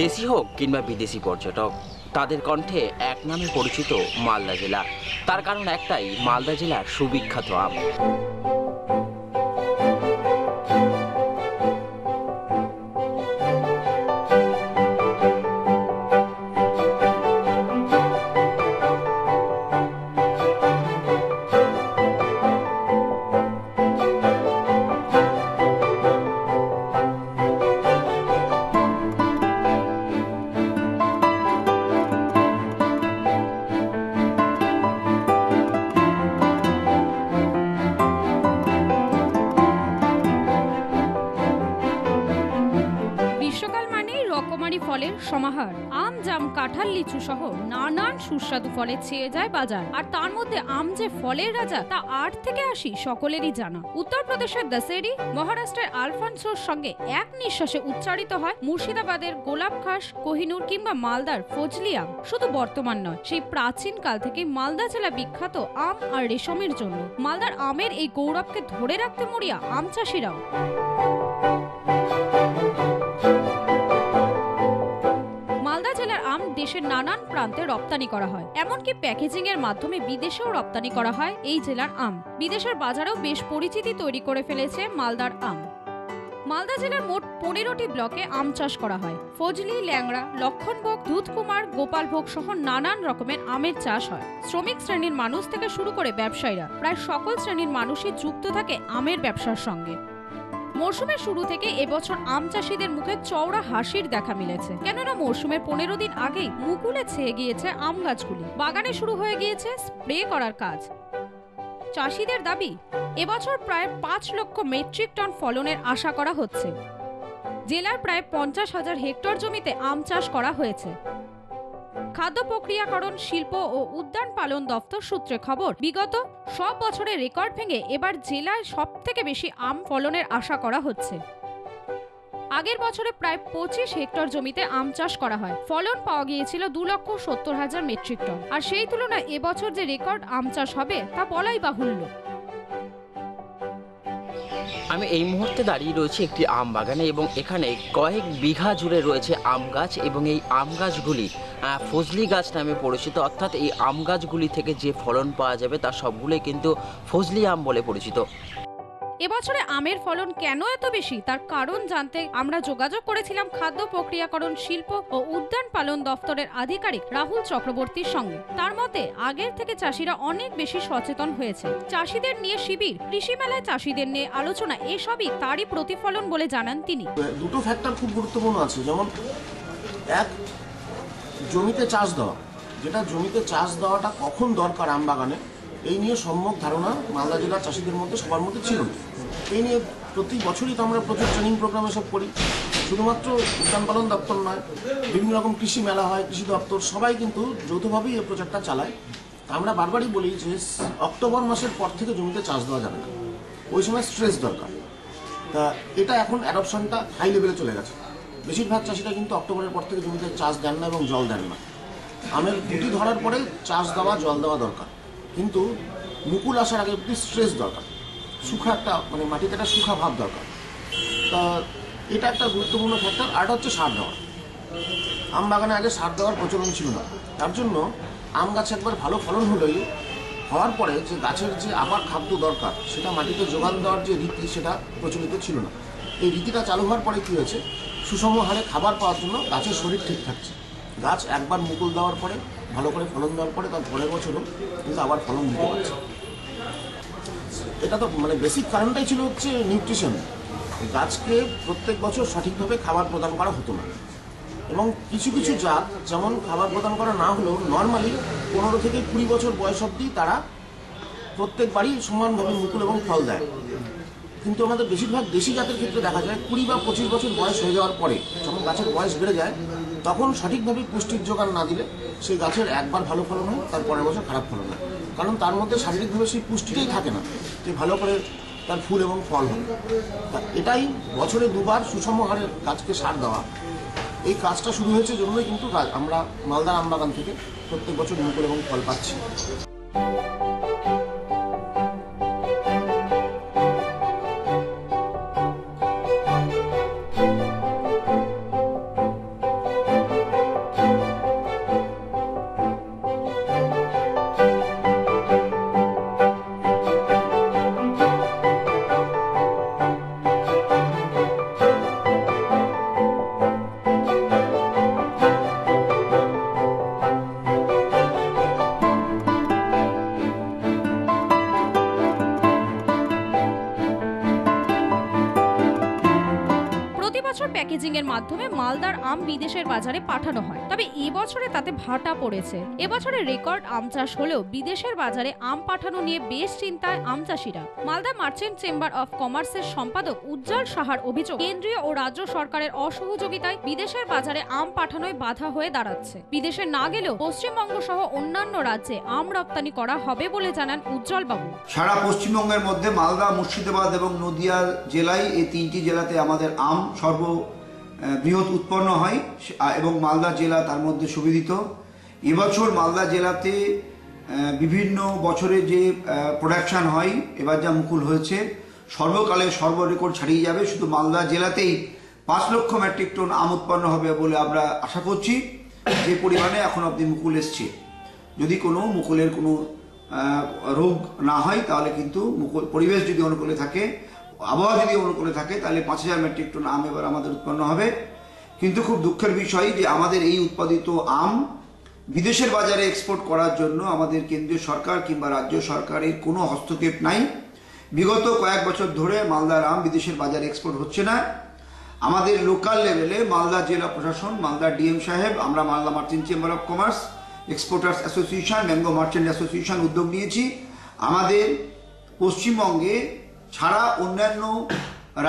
দেশি হোক কিংবা বিদেশি পর্যটক, তাদের কণ্ঠে এক নামে পরিচিত মালদা জেলা। তার কারণ একটাই, মালদা জেলার সুবিখ্যাত আম। গ্রীষ্মকাল মানেই রকমারি ফলের সমাহার। আম, জাম, কাঁঠাল, লিচু সহ নানান সুস্বাদু ফলে ছেয়ে যায় বাজার। আর তার মধ্যে আম যে ফলের রাজা তা 8 থেকে 80 সকলেরই জানা। উত্তরপ্রদেশের দশেরি, মহারাষ্ট্রের আলফানসোর সঙ্গে এক নিঃশ্বাসে উচ্চারিত হয় মুর্শিদাবাদের গোলাপখাস, কোহিনুর কিংবা মালদার ফজলি আম। শুধু বর্তমান নয়, সেই প্রাচীন কাল থেকে মালদা জেলা বিখ্যাত আম আর রেশমের জন্য। মালদার আমের এই গৌরবকে ধরে রাখতে মরিয়া আম চাষিরাও। দেশের নানান প্রান্তে রপ্তানি করা হয়, এমনকি প্যাকেজিং এর মাধ্যমে বিদেশেও রপ্তানি করা হয় এই জেলার আম। বিদেশের বাজারেও বেশ পরিচিতি তৈরি করে ফেলেছে মালদার আম। মালদা জেলার মোট 15টি ব্লকে আম চাষ করা হয়। ফজলি, ল্যাংড়া, লক্ষণভোগ, দুধকুমার, গোপালভোগ সহ নানান রকমের আমের চাষ হয়। শ্রমিক শ্রেণীর মানুষ থেকে শুরু করে ব্যবসায়ীরা, প্রায় সকল শ্রেণীর মানুষই যুক্ত থাকে আমের ব্যবসার সঙ্গে। মরশুমের শুরু থেকে এবছর আম চাষিদের মুখে চওড়া হাসির দেখা মিলেছে, কেননা মরশুমের 15 দিন আগেই মুকুলে ছেয়ে গিয়েছে আম গাছগুলি। বাগানে শুরু হয়ে গিয়েছে স্প্রে করার কাজ। চাষিদের দাবি, এবছর প্রায় 5 লক্ষ মেট্রিক টন ফলনের আশা করা হচ্ছে। জেলার প্রায় 50,000 হেক্টর জমিতে আম চাষ করা হয়েছে। খাদ্য প্রক্রিয়াকরণ, শিল্প ও উদ্যান পালন দপ্তর সূত্রে খবর, বিগত সব বছরের রেকর্ড ভেঙে এবার জেলায় সবথেকে বেশি আম ফলনের আশা করা হচ্ছে। আগের বছরে প্রায় 25 হেক্টর জমিতে আম চাষ করা হয়। ফলন পাওয়া গিয়েছিল 2,70,000 মেট্রিক টন। আর সেই তুলনায় এবছর যে রেকর্ড আম চাষ হবে তা বলাই বাহুল্য। আমি এই মুহূর্তে দাঁড়িয়ে রয়েছি একটি আম বাগানে এবং এখানে কয়েক বিঘা জুড়ে রয়েছে আম গাছ এবং এই আম গাছগুলি ফজলি গাছ নামে পরিচিত। অর্থাৎ এই আম গাছগুলি থেকে যে ফলন পাওয়া যাবে তা সবগুলোই কিন্তু ফজলি আম বলে পরিচিত। এবছরে আমের ফলন কেন এত বেশি তার কারণ জানতে আমরা যোগাযোগ করেছিলাম খাদ্য প্রক্রিয়াকরণ, শিল্প ও উদ্যান পালন দপ্তরের আধিকারিক রাহুল চক্রবর্তীর সঙ্গে। তার মতে, আগের থেকে চাষিরা অনেক বেশি সচেতন হয়েছে। চাষিদের নিয়ে শিবির, কৃষি মেলায় চাষিদের নিয়ে আলোচনা, এসবই তারই প্রতিফলন বলে জানান তিনি। দুটো ফ্যাক্টর খুব গুরুত্বপূর্ণ আছে, যেমন এক, জমিতে চাষ দেওয়া, যেটা জমিতে চাষ দেওয়াটা কখন দরকার আম বাগানে, এই নিয়ে সম্যক ধারণা মালদা জেলার চাষিদের মধ্যে সবার মধ্যে ছিল না। এই নিয়ে প্রতি বছরই তো আমরা প্রচুর ট্রেনিং প্রোগ্রাম এসব করি। শুধুমাত্র উদ্যান পালন দপ্তর নয়, বিভিন্ন রকম কৃষি মেলা হয়, কৃষি দপ্তর সবাই কিন্তু যৌথভাবেই এই প্রজেক্টটা চালায়। আমরা বারবারই বলি যে অক্টোবর মাসের পর থেকে জমিতে চাষ দেওয়া যাবে না, ওই সময় স্ট্রেস দরকার। তা এটা এখন অ্যাডপশনটা হাই লেভেলে চলে গেছে। বেশিরভাগ চাষিরা কিন্তু অক্টোবরের পর থেকে জমিতে চাষ দেন না এবং জল দেন না। আমের গুটি ধরার পরে চাষ দেওয়া, জল দেওয়া দরকার, কিন্তু মুকুল আসার আগে একটু স্ট্রেস দরকার, শুখা একটা মানে মাটিতে একটা শুখা ভাব দরকার। তা এটা একটা গুরুত্বপূর্ণ ফ্যাক্টর। আরটা হচ্ছে সার দেওয়া। আম বাগানে আগে সার দেওয়ার প্রচলন ছিল না, তার জন্য আম গাছ একবার ভালো ফলন হলেই হওয়ার পরে যে গাছের যে আবার খাদ্য দরকার সেটা মাটিতে যোগান দেওয়ার যে রীতি সেটা প্রচলিত ছিল না। এই রীতিটা চালু হওয়ার পরে কী হয়েছে, সুষম হারে খাবার পাওয়ার জন্য গাছের শরীর ঠিক থাকছে। গাছ একবার মুকুল দেওয়ার পরে, ভালো করে ফলন দেওয়ার পরে তার পরের বছরও কিন্তু আবার ফলন দিতে পারছে। এটা তো মানে বেসিক কারণটাই ছিল হচ্ছে নিউট্রিশন। গাছকে প্রত্যেক বছর সঠিকভাবে খাবার প্রদান করা হতো না, এবং কিছু কিছু জাত যেমন খাবার প্রদান করা না হলেও নর্মালি 15 থেকে 20 বছর বয়স অবধি তারা প্রত্যেকবারই সমানভাবে মুকুল এবং ফল দেয়। কিন্তু আমাদের বেশিরভাগ দেশি জাতের ক্ষেত্রে দেখা যায় 20 বা 25 বছর বয়স হয়ে যাওয়ার পরে, যখন গাছের বয়স বেড়ে যায়, তখন সঠিকভাবে পুষ্টির যোগান না দিলে সেই গাছের একবার ভালো ফলন হয়, তার পরের বছর খারাপ ফলন হয়। কারণ তার মধ্যে শারীরিকভাবে সেই পুষ্টিটাই থাকে না যে ভালো করে তার ফুল এবং ফল হয়। এটাই বছরে 2বার সুষম হারে গাছকে সার দেওয়া, এই কাজটা শুরু হয়েছে জন্যই কিন্তু আমরা মালদা আমবাগান থেকে প্রত্যেক বছর মুকুল এবং ফল পাচ্ছি। বছর প্যাকেজিং এর মাধ্যমে মালদার আম বিদেশের বাজারে পাঠানো হয়, তবে এবছরে তাতে ভাটা পড়েছে। এবছরে রেকর্ড আম চাষ হলেও বিদেশের বাজারে আম পাঠানো নিয়ে বেশ চিন্তায় আম চাষিরা। মালদা মার্চেন্ট চেম্বার অফ কমার্সের সম্পাদক উজ্জ্বল সাহার অভিযোগ, কেন্দ্রীয় ও রাজ্য সরকারের অসহযোগিতায় বিদেশের বাজারে আম পাঠানোয় বাধা হয়ে দাঁড়াচ্ছে। বিদেশে না গেলেও পশ্চিমবঙ্গ সহ অন্যান্য রাজ্যে আম রপ্তানি করা হবে বলে জানান উজ্জ্বল বাবু। সারা পশ্চিমবঙ্গের মধ্যে মালদা, মুর্শিদাবাদ এবং নদিয়া জেলায়, এই তিনটি জেলাতে আমাদের আম সর্ববৃহৎ উৎপন্ন হয় এবং মালদা জেলা তার মধ্যে সুবিদিত। এবছর মালদা জেলাতে বিভিন্ন বছরে যে প্রোডাকশন হয়, এবার যা মুকুল হয়েছে সর্বকালে সর্বরেকর্ড ছাড়িয়ে যাবে। শুধু মালদা জেলাতেই 5 লক্ষ মেট্রিক টন আম উৎপন্ন হবে বলে আমরা আশা করছি। যে পরিমাণে এখন অবধি মুকুল এসছে, যদি কোনো মুকুলের কোনো রোগ না হয় তাহলে কিন্তু পরিবেশ যদি অনুকূলে থাকে, আবহাওয়া যদি অনুকূলে থাকে, তাহলে 5000 মেট্রিক টন আম এবার আমাদের উৎপন্ন হবে। কিন্তু খুব দুঃখের বিষয় যে আমাদের এই উৎপাদিত আম বিদেশের বাজারে এক্সপোর্ট করার জন্য আমাদের কেন্দ্রীয় সরকার কিংবা রাজ্য সরকারের কোনো হস্তক্ষেপ নাই। বিগত কয়েক বছর ধরে মালদার আম বিদেশের বাজারে এক্সপোর্ট হচ্ছে না। আমাদের লোকাল লেভেলে মালদা জেলা প্রশাসন, মালদা ডিএম সাহেব, আমরা Malda merchant chamber of commerce, exporters association, mango merchant association উদ্যোগ নিয়েছি। আমাদের পশ্চিমবঙ্গে ছাড়া অন্যান্য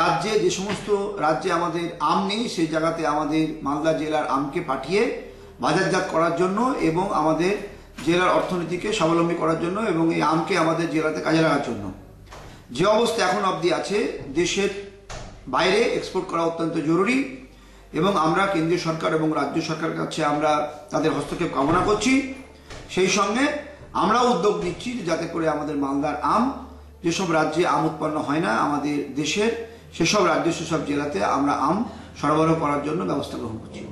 রাজ্যে, যে সমস্ত রাজ্যে আমাদের আম নেই, সেই জায়গাতে আমাদের মালদা জেলার আমকে পাঠিয়ে বাজারজাত করার জন্য এবং আমাদের জেলার অর্থনীতিকে স্বাবলম্বী করার জন্য এবং এই আমকে আমাদের জেলাতে কাজে লাগার জন্য। যে অবস্থা এখন অবধি আছে, দেশের বাইরে এক্সপোর্ট করা অত্যন্ত জরুরি এবং আমরা কেন্দ্রীয় সরকার এবং রাজ্য সরকারের কাছে আমরা তাদের হস্তক্ষেপ কামনা করছি। সেই সঙ্গে আমরা উদ্যোগ নিচ্ছি যাতে করে আমাদের মালদার আম, যেসব রাজ্যে আম উৎপন্ন হয় না আমাদের দেশের, সেসব রাজ্য, সেসব জেলাতে আমরা আম সরবরাহ করার জন্য ব্যবস্থা গ্রহণ করছি।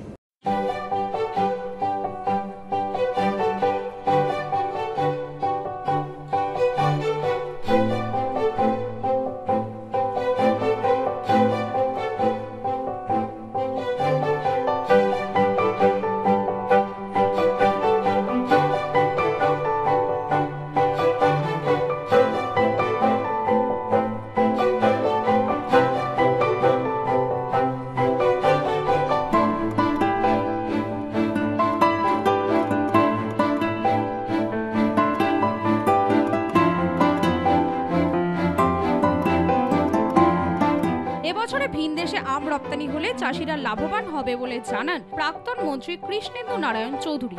এবছরে ভিনদেশে আম রপ্তানি হলে চাষিরা লাভবান হবে বলে জানান প্রাক্তন মন্ত্রী কৃষ্ণেন্দু নারায়ণ চৌধুরী।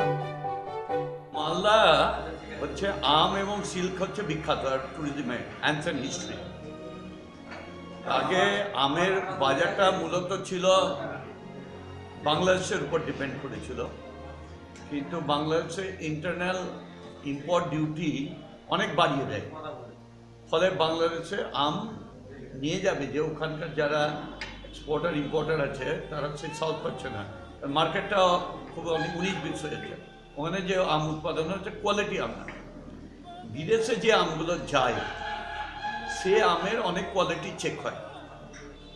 মালদা হচ্ছে আম এবং সিল্ক হচ্ছে বিখ্যাত আর ট্যুরিজমে অ্যানসেন্ট হিস্ট্রি। আগে আমের বাজারটা মূলত ছিল বাংলাদেশের উপর ডিপেন্ড করেছিল, কিন্তু বাংলাদেশে ইন্টারনাল ইম্পোর্ট ডিউটি অনেক বাড়িয়ে দেয়, ফলে বাংলাদেশে আম নিয়ে যাবে যে ওখানকার যারা এক্সপোর্টার ইম্পোর্টার আছে তারা সে সলভ করছে না, মার্কেটটা খুব অনেক 19-20 হয়েছে। ওখানে যে আম উৎপাদন হচ্ছে কোয়ালিটি আম না, বিদেশে যে আমগুলো যায় সে আমের অনেক কোয়ালিটি চেক হয়,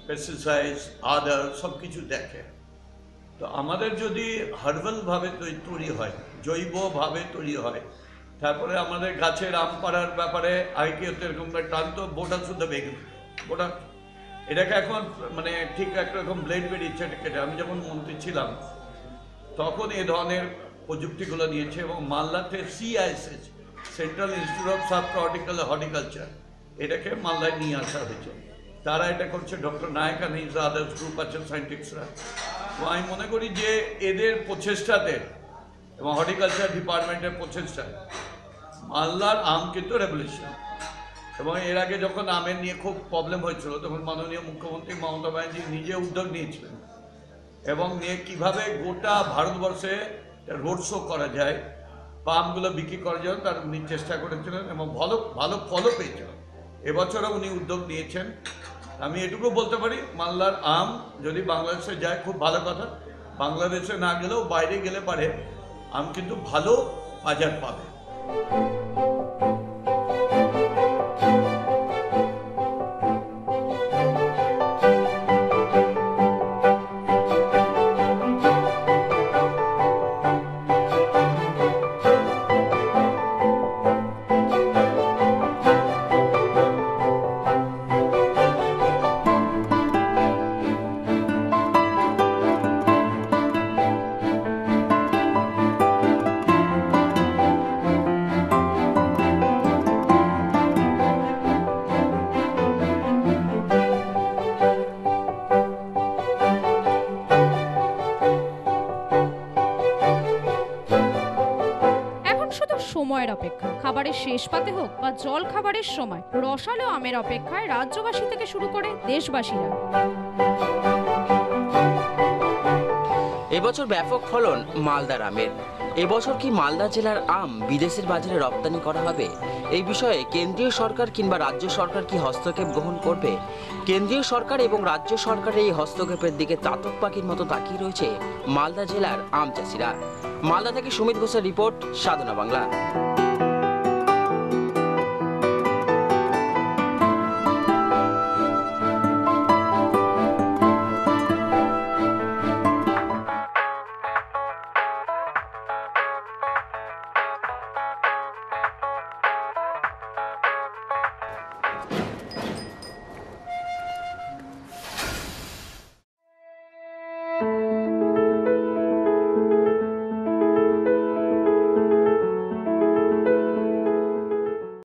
পেস্টিসাইড আদার সব কিছু দেখে। তো আমাদের যদি হার্বালভাবে তৈরি হয়, জৈবভাবে তৈরি হয়, তারপরে আমাদের গাছের আম পাড়ার ব্যাপারে আইকিও এরকম টানতো বোটা শুদ্ধ বেগুন বোটা, এটাকে এখন মানে ঠিক একরকম ব্লেড বেরিয়েছে কেটে। আমি যখন মন্ত্রী ছিলাম তখন এ ধরনের প্রযুক্তিগুলো নিয়েছে এবং মালদাতে CISH, central institute of sub tropical horticulture, এটাকে মালদায় নিয়ে আসা হয়েছে। তারা এটা করছে, doctor Nayak and his others group আছে সায়েন্টিস্টরা। তো আমি মনে করি যে এদের প্রচেষ্টাতে এবং হর্টিকালচার ডিপার্টমেন্টের প্রচেষ্টায় মালদার আম কিন্তু রেভলিউশন। এবং এর আগে যখন আমের নিয়ে খুব প্রবলেম হয়েছিল তখন মাননীয় মুখ্যমন্ত্রী মমতা ব্যানার্জি নিজে উদ্যোগ নিয়েছিলেন এবং নিয়ে কীভাবে গোটা ভারতবর্ষে রোড শো করা যায়, পামগুলো বিক্রি করার জন্য তার উনি চেষ্টা করেছিলেন এবং ভালো ফলও পেয়েছিলেন। এবছরও উনি উদ্যোগ নিয়েছেন। আমি এটুকু বলতে পারি, মালদার আম যদি বাংলাদেশে যায় খুব ভালো কথা, বাংলাদেশে না গেলেও বাইরে গেলে পারে আম কিন্তু ভালো বাজার পাবে। সময়ের অপেক্ষা। খাবারের শেষ পাতে হোক বা জল খাবারের সময় রসালো আমের অপেক্ষায় রাজ্যবাসী থেকে শুরু করে দেশবাসীরা। এবছর ব্যাপক ফলন মালদার আমের। এবছর কি মালদা জেলার আম বিদেশের বাজারে রপ্তানি করা হবে? এই বিষয়ে কেন্দ্রীয় সরকার কিংবা রাজ্য সরকার কি হস্তক্ষেপ গ্রহণ করবে? কেন্দ্রীয় সরকার এবং রাজ্য সরকারের এই হস্তক্ষেপের দিকে চাতক পাখির মতো তাকিয়ে রয়েছে মালদা জেলার আম চাষিরা। মালদা থেকে সুমিত ঘোষের রিপোর্ট, সাধনা বাংলা।